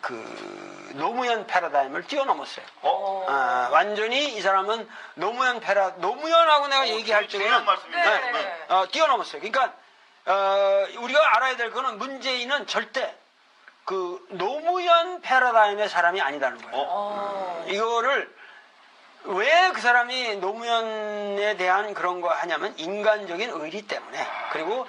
그 노무현 패러다임을 뛰어넘었어요. 완전히 이 사람은 노무현하고 내가 얘기할 적에는 뛰어넘었어요. 그러니까 우리가 알아야 될 거는 문재인은 절대 그 노무현 패러다임의 사람이 아니다는 거예요. 이거를 왜 그 사람이 노무현에 대한 그런 거 하냐면 인간적인 의리 때문에 그리고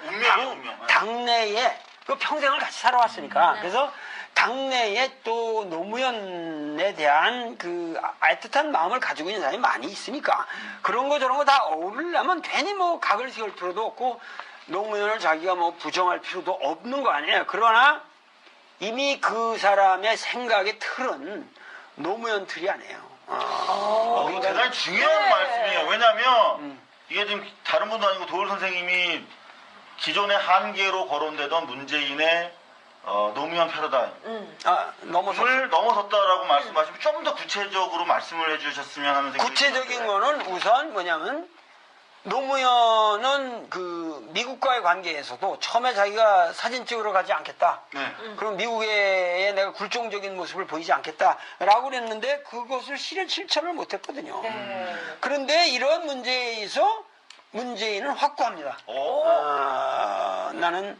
당내에 그 평생을 같이 살아왔으니까 그래서 당내에 또 노무현에 대한 그 애틋한 마음을 가지고 있는 사람이 많이 있으니까 그런 거 저런 거 다 어울리려면 괜히 뭐 각을 세울 필요도 없고 노무현을 자기가 뭐 부정할 필요도 없는 거 아니에요. 그러나 이미 그 사람의 생각의 틀은 노무현 틀이 아니에요. 이거 대단히 중요한 말씀이에요. 왜냐하면 이게 지금 다른 분도 아니고 도울 선생님이 기존의 한계로 거론되던 문재인의 노무현 패러다임 을 넘어섰다라고 말씀하시면 좀 더 구체적으로 말씀을 해주셨으면 하는 생각이 구체적인 거는 우선 뭐냐면 노무현은 그 미국과의 관계에서도 처음에 자기가 사진 찍으러 가지 않겠다. 그럼 미국에 내가 굴종적인 모습을 보이지 않겠다라고 그랬는데 그것을 실천을 못했거든요. 그런데 이런 문제에 있어 문재인은 확고합니다. 나는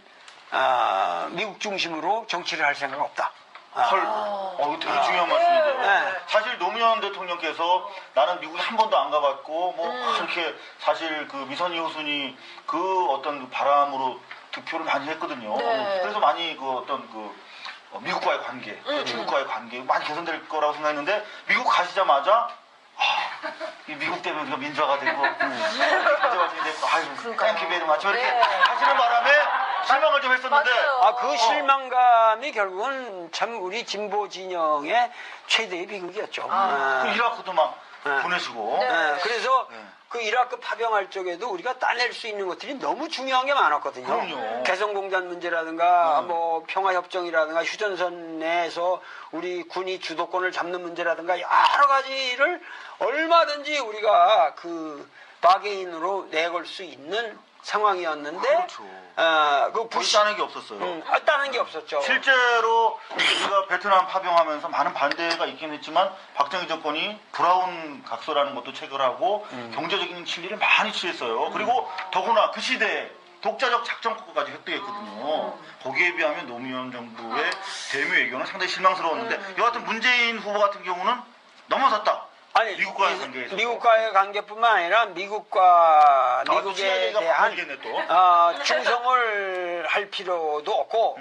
미국 중심으로 정치를 할 생각 없다. 이거 되게 중요한 말씀인데요. 사실 노무현 대통령께서 나는 미국에 한 번도 안 가봤고 뭐 그렇게 사실 그 미선희 호순이 그 어떤 그 바람으로 득표를 많이 했거든요. 그래서 많이 그 어떤 그 미국과의 관계, 중국과의 관계 많이 개선될 거라고 생각했는데 미국 가시자마자 이 미국 때문에 우리가 민주화가 되고 가져가시는데 아유 땡큐 베리 마치 이렇게 하시는 바람에 실망을 좀 했었는데 그 실망감이 결국은 참 우리 진보 진영의 최대의 비극이었죠. 그 이라크도 막 보내시고 그래서 그 이라크 파병할 쪽에도 우리가 따낼 수 있는 것들이 너무 중요한 게 많았거든요. 그럼요. 개성공단 문제라든가 뭐 평화협정이라든가 휴전선 내에서 우리 군이 주도권을 잡는 문제라든가 여러 가지를 얼마든지 우리가 그 바게인으로 내걸 수 있는 상황이었는데 그 따는 게 없었어요. 따는 게 없었죠. 실제로 우리가 베트남 파병하면서 많은 반대가 있긴 했지만 박정희 정권이 브라운 각서라는 것도 체결하고 경제적인 실리를 많이 취했어요. 그리고 더구나 그 시대에 독자적 작전국가까지 획득했거든요. 거기에 비하면 노무현 정부의 대미 외교는 상당히 실망스러웠는데 여하튼 문재인 후보 같은 경우는 넘어섰다. 아니, 미국과의 관계에서. 미국과의 관계뿐만 아니라 미국에 대한 충성을 할 필요도 없고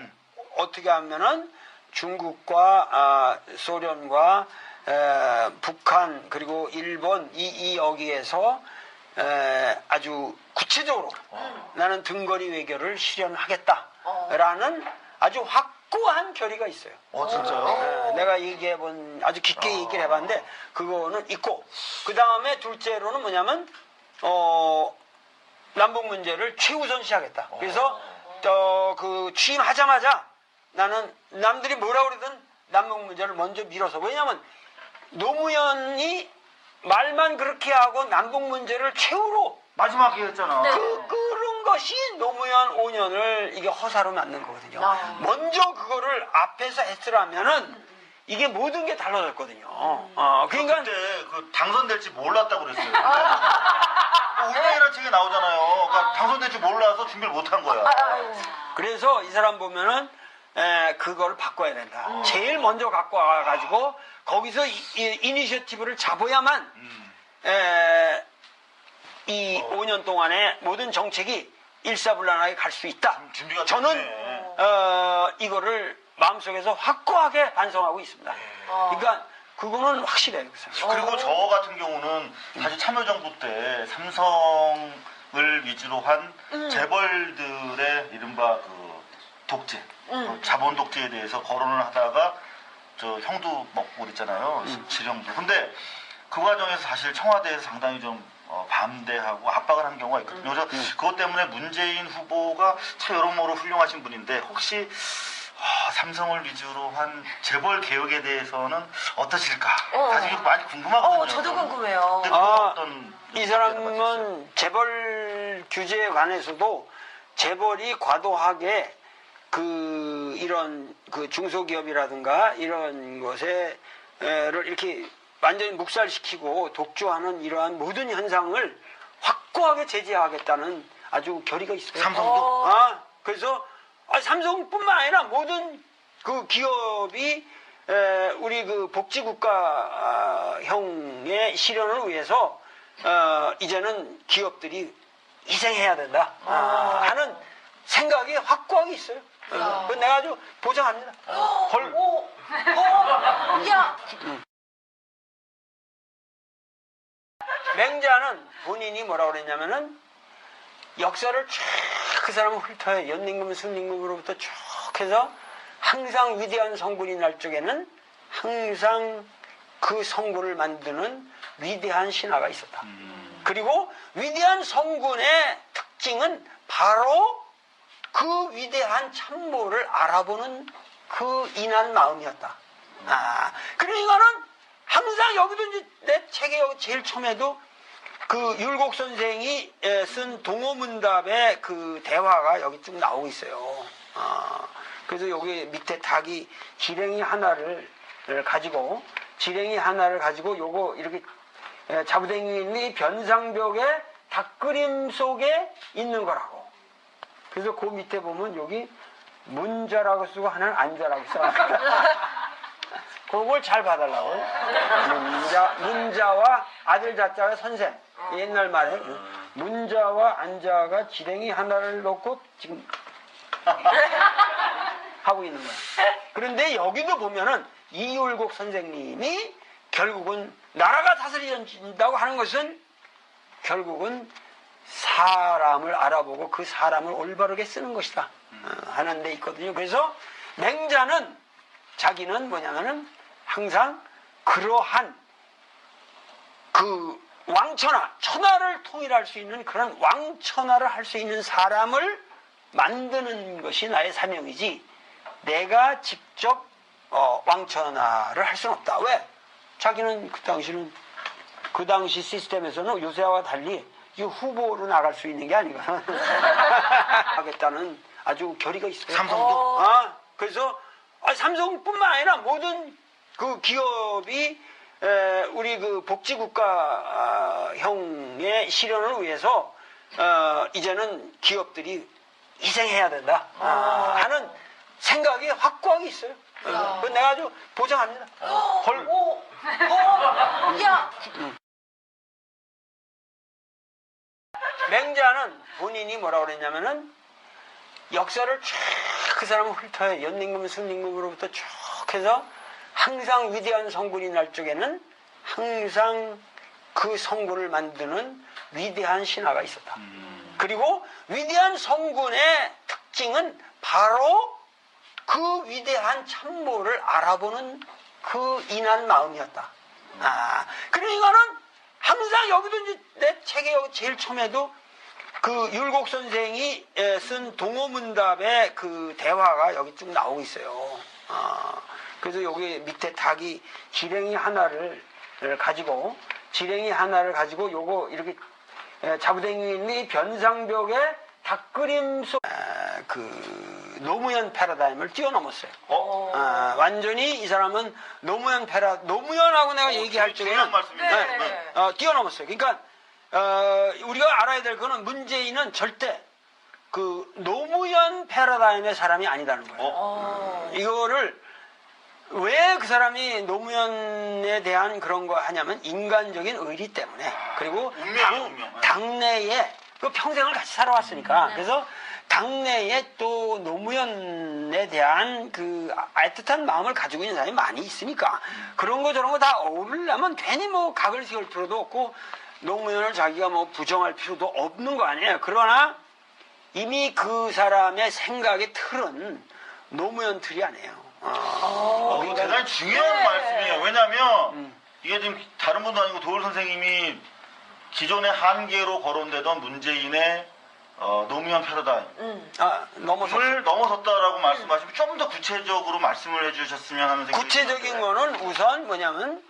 어떻게 하면은 중국과 소련과 북한 그리고 일본 여기에서 아주 구체적으로 나는 등거리 외교를 실현하겠다라는 아주 확고한 결의가 있어요. 진짜요? 내가 아주 깊게 얘기를 해봤는데 그거는 있고 그 다음에 둘째로는 뭐냐면 남북 문제를 최우선시하겠다. 그래서 그 취임하자마자 나는 남들이 뭐라 그러든 남북 문제를 먼저 밀어서 왜냐하면 노무현이 말만 그렇게 하고 남북 문제를 최후로 마지막에 했잖아. 그런 것이 노무현 5년을 이게 허사로 만든 거거든요. 먼저 그거를 앞에서 했으라면은 이게 모든 게 달라졌거든요. 그러니까 그때 그 당선될지 몰랐다고 그랬어요. 운명이라는 책에 나오잖아요. 그러니까 당선될지 몰라서 준비를 못한 거야. 그래서 이 사람 보면은 그거를 바꿔야 된다. 제일 먼저 갖고 와가지고 거기서 이니셔티브를 잡아야만 이 5년 동안의 모든 정책이 일사불란하게 갈 수 있다. 저는 이거를 마음속에서 확고하게 반성하고 있습니다. 그러니까 그거는 확실해요. 그리고 저 같은 경우는 사실 참여정부 때 삼성을 위주로 한 재벌들의 이른바 그 독재, 자본 독재에 대해서 거론을 하다가 저 형도 먹고 그랬잖아요. 지령도. 근데 그 과정에서 사실 청와대에서 상당히 좀 반대하고 압박을 한 경우가 있거든요. 그래서 그것 때문에 문재인 후보가 참 여러모로 훌륭하신 분인데 혹시 삼성을 위주로 한 재벌 개혁에 대해서는 어떠실까? 사실 이거 많이 궁금하거든요. 저도 궁금해요. 이 사람은 재벌 규제에 관해서도 재벌이 과도하게 이런 중소기업이라든가 이런 것에 를 이렇게 완전히 묵살시키고 독주하는 이러한 모든 현상을 확고하게 제재하겠다는 아주 결의가 있어요. 삼성도? 그래서 삼성뿐만 아니라 모든 그 기업이 우리 그 복지국가형의 실현을 위해서 이제는 기업들이 희생해야 된다 하는 생각이 확고하게 있어요. 그건 내가 아주 보장합니다. 야! 맹자는 본인이 뭐라고 그랬냐면은 역사를 쭉 그 사람은 훑어요. 연림금, 승림금으로부터 쭉 해서 항상 위대한 성군이 날 적에는 항상 그 성군을 만드는 위대한 신화가 있었다. 그리고 위대한 성군의 특징은 바로 그 위대한 참모를 알아보는 그 인한 마음이었다. 그러니까는 항상 여기도 이제 내 책에 여기 제일 처음에도 그 율곡 선생이 쓴 동호문답의 그 대화가 여기 쭉 나오고 있어요. 그래서 여기 밑에 닭이 지렁이 하나를 가지고 요거 이렇게 자부댕이 변상벽의 닭그림 속에 있는 거라고. 그래서 그 밑에 보면 여기 문자라고 쓰고 하나는 안자라고 써. 그걸 잘 봐달라고. 문자와 아들 자자가 선생. 옛날 말에 문자와 안자가 지렁이 하나를 놓고 지금 하고 있는 거야. 그런데 여기도 보면은 이율곡 선생님이 결국은 나라가 다스려진다고 하는 것은 결국은 사람을 알아보고 그 사람을 올바르게 쓰는 것이다 하는 데 있거든요. 그래서 맹자는 자기는 뭐냐면은 항상 그러한 그 천하를 통일할 수 있는 그런 왕천하를 할 수 있는 사람을 만드는 것이 나의 사명이지 내가 직접 왕천하를 할 수는 없다. 왜? 자기는 그 당시 시스템에서는 요새와 달리 이 후보로 나갈 수 있는 게 아니거든. 하겠다는 아주 결의가 있어요. 삼성도? 그래서 삼성뿐만 아니라 모든 그 기업이 우리 그 복지국가형의 실현을 위해서 이제는 기업들이 희생해야 된다 하는 생각이 확고하게 있어요. 그건 내가 아주 보장합니다. 야! 맹자는 본인이 뭐라고 그랬냐면은 역사를 쭉 그 사람은 훑어요. 연림금, 승림금으로부터 쭉 해서 항상 위대한 성군이 날 적에는 항상 그 성군을 만드는 위대한 신화가 있었다. 그리고 위대한 성군의 특징은 바로 그 위대한 참모를 알아보는 그 인한 마음이었다. 그러니까는 항상 여기도 이제 내 책에 여기 제일 처음에도 그 율곡 선생이 쓴 동호문답의 그 대화가 여기 쭉 나오고 있어요. 그래서 여기 밑에 닭이 지렁이 하나를 가지고 요거 이렇게 자부댕이 변상벽의 닭그림 속 그 노무현 패러다임을 뛰어넘었어요. 완전히 이 사람은 노무현하고 내가 얘기할 적에는 뛰어넘었어요. 그러니까 우리가 알아야 될 거는 문재인은 절대 그 노무현 패러다임의 사람이 아니다는 거예요. 이거를 왜 그 사람이 노무현에 대한 그런 거 하냐면 인간적인 의리 때문에 그리고 당내에 그 평생을 같이 살아왔으니까 그래서 당내에 또 노무현에 대한 그 애틋한 마음을 가지고 있는 사람이 많이 있으니까 그런 거 저런 거 다 어울리려면 괜히 뭐 각을 세울 필요도 없고 노무현을 자기가 뭐 부정할 필요도 없는 거 아니에요. 그러나 이미 그 사람의 생각의 틀은 노무현 틀이 아니에요. 이거 대단히 중요한 말씀이에요. 왜냐하면 이게 지금 다른 분도 아니고 도울 선생님이 기존의 한계로 거론되던 문재인의 노무현 패러다임을 넘어섰다라고 말씀하시면 좀 더 구체적으로 말씀을 해주셨으면 하는 생각이 구체적인 드는데. 거는 우선 뭐냐면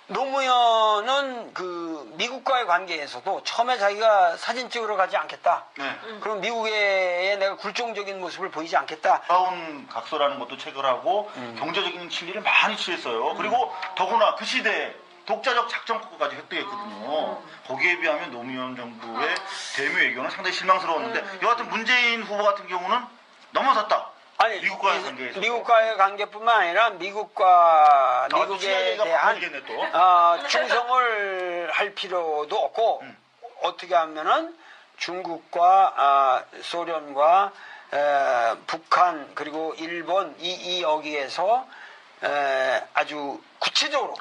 노무현은 그 미국과의 관계에서도 처음에 자기가 사진 찍으러 가지 않겠다. 네. 그럼 미국에 내가 굴종적인 모습을 보이지 않겠다. 브라운 각서라는 것도 체결하고 경제적인 진리를 많이 취했어요. 그리고 더구나 그 시대에 독자적 작전국가까지 획득했거든요. 거기에 비하면 노무현 정부의 대미 외교는 상당히 실망스러웠는데 여하튼 문재인 후보 같은 경우는 넘어섰다. 아니, 미국과의 관계에서. 미국과의 관계뿐만 아니라 미국에 대한 충성을 할 필요도 없고 어떻게 하면은 중국과 소련과 북한 그리고 일본 여기에서 아주 구체적으로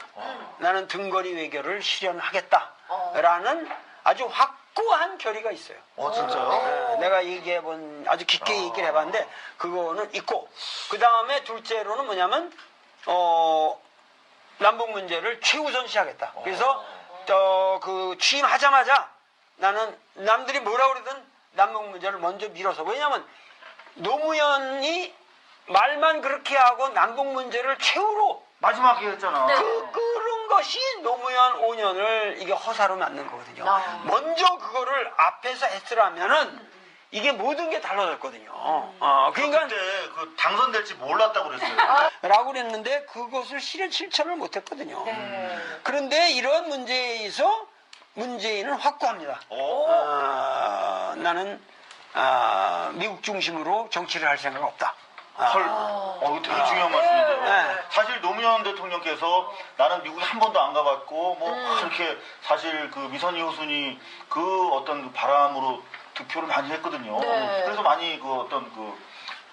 나는 등거리 외교를 실현하겠다라는 아주 확고한 결의가 있어요. 진짜요? 내가 아주 깊게 얘기를 해봤는데 그거는 있고 그 다음에 둘째로는 뭐냐면 남북 문제를 최우선시하겠다. 그래서 그 취임하자마자 나는 남들이 뭐라 그러든 남북 문제를 먼저 밀어서 왜냐하면 노무현이 말만 그렇게 하고 남북 문제를 최후로 마지막에 했잖아. 그런 것이 노무현 5년을 이게 허사로 만든 거거든요. 먼저 그거를 앞에서 했으라면은 이게 모든 게 달라졌거든요. 그러니까 그때 그 당선될지 몰랐다고 그랬어요. 라고 그랬는데 그것을 실천을 못했거든요. 그런데 이런 문제에서 문재인은 확고합니다. 나는 미국 중심으로 정치를 할 생각 없다. 이거 되게 중요한 말씀인데요. 네. 사실 노무현 대통령께서 나는 미국에 한 번도 안 가봤고 그렇게 사실 그 미선이 호순이 그 어떤 바람으로 득표를 많이 했거든요. 그래서 많이 그 어떤 그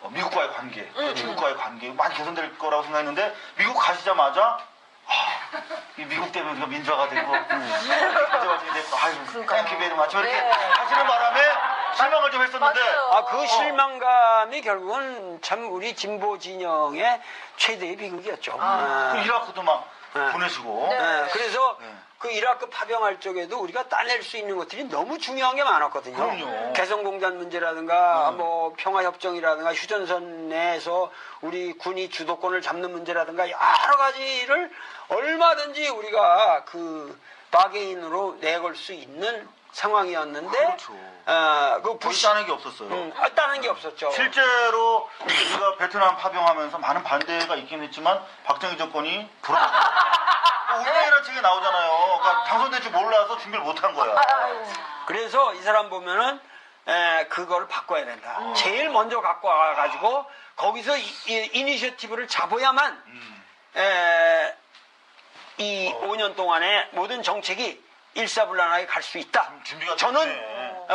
미국과의 관계, 중국과의 관계 많이 개선될 거라고 생각했는데 미국 가시자마자 이 미국 때문에 우리가 민주화가 되고 민주화가 되고 아유 땡큐 베리 마치 이렇게 하시는 바람에 실망을 좀 했었는데 그 실망감이 결국은 참 우리 진보 진영의 최대의 비극이었죠. 그 이라크도 막 보내시고 그래서 그 이라크 파병할 적에도 우리가 따낼 수 있는 것들이 너무 중요한 게 많았거든요. 그럼요. 개성공단 문제라든가 뭐 평화협정이라든가 휴전선 내에서 우리 군이 주도권을 잡는 문제라든가 여러 가지를 얼마든지 우리가 그 바게인으로 내걸 수 있는 상황이었는데 그렇죠. 그 따는 게 없었어요. 따는 게 없었죠. 실제로 우리가 베트남 파병하면서 많은 반대가 있긴 했지만 박정희 정권이 불었다. 운명이라는 책이 나오잖아요. 그러니까 당선될 줄 몰라서 준비를 못한 거야. 그래서 이 사람 보면은 그걸 바꿔야 된다. 제일 먼저 갖고 와가지고 거기서 이니셔티브를 잡아야만 이 5년 동안의 모든 정책이 일사불란하게 갈 수 있다. 준비가 저는 됐네.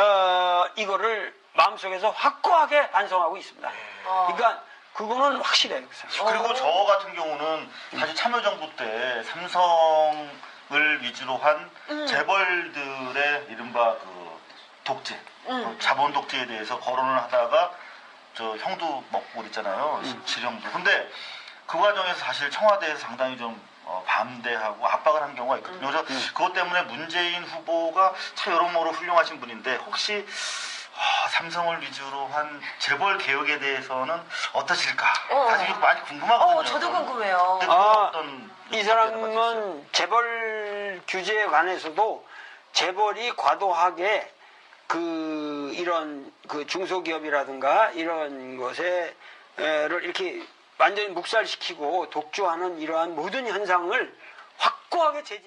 이거를 마음속에서 확고하게 반성하고 있습니다. 그러니까 그거는 확실해요. 그리고 저 같은 경우는 사실 참여정부 때 삼성을 위주로 한 재벌들의 이른바 그 독재, 자본 독재에 대해서 거론을 하다가 저 형도 먹고 그랬잖아요. 17형도. 근데 그 과정에서 사실 청와대에서 상당히 좀 반대하고 압박을 한 경우가 있거든요. 그래서 그것 때문에 문재인 후보가 참 여러모로 훌륭하신 분인데 혹시 삼성을 위주로 한 재벌 개혁에 대해서는 어떠실까? 사실 이거 많이 궁금하거든요. 저도 궁금해요. 이 사람은 재벌 규제에 관해서도 재벌이 과도하게 이런 중소기업이라든가 이런 것에를 이렇게 완전히 묵살시키고 독주하는 이러한 모든 현상을 확고하게 제지합니다.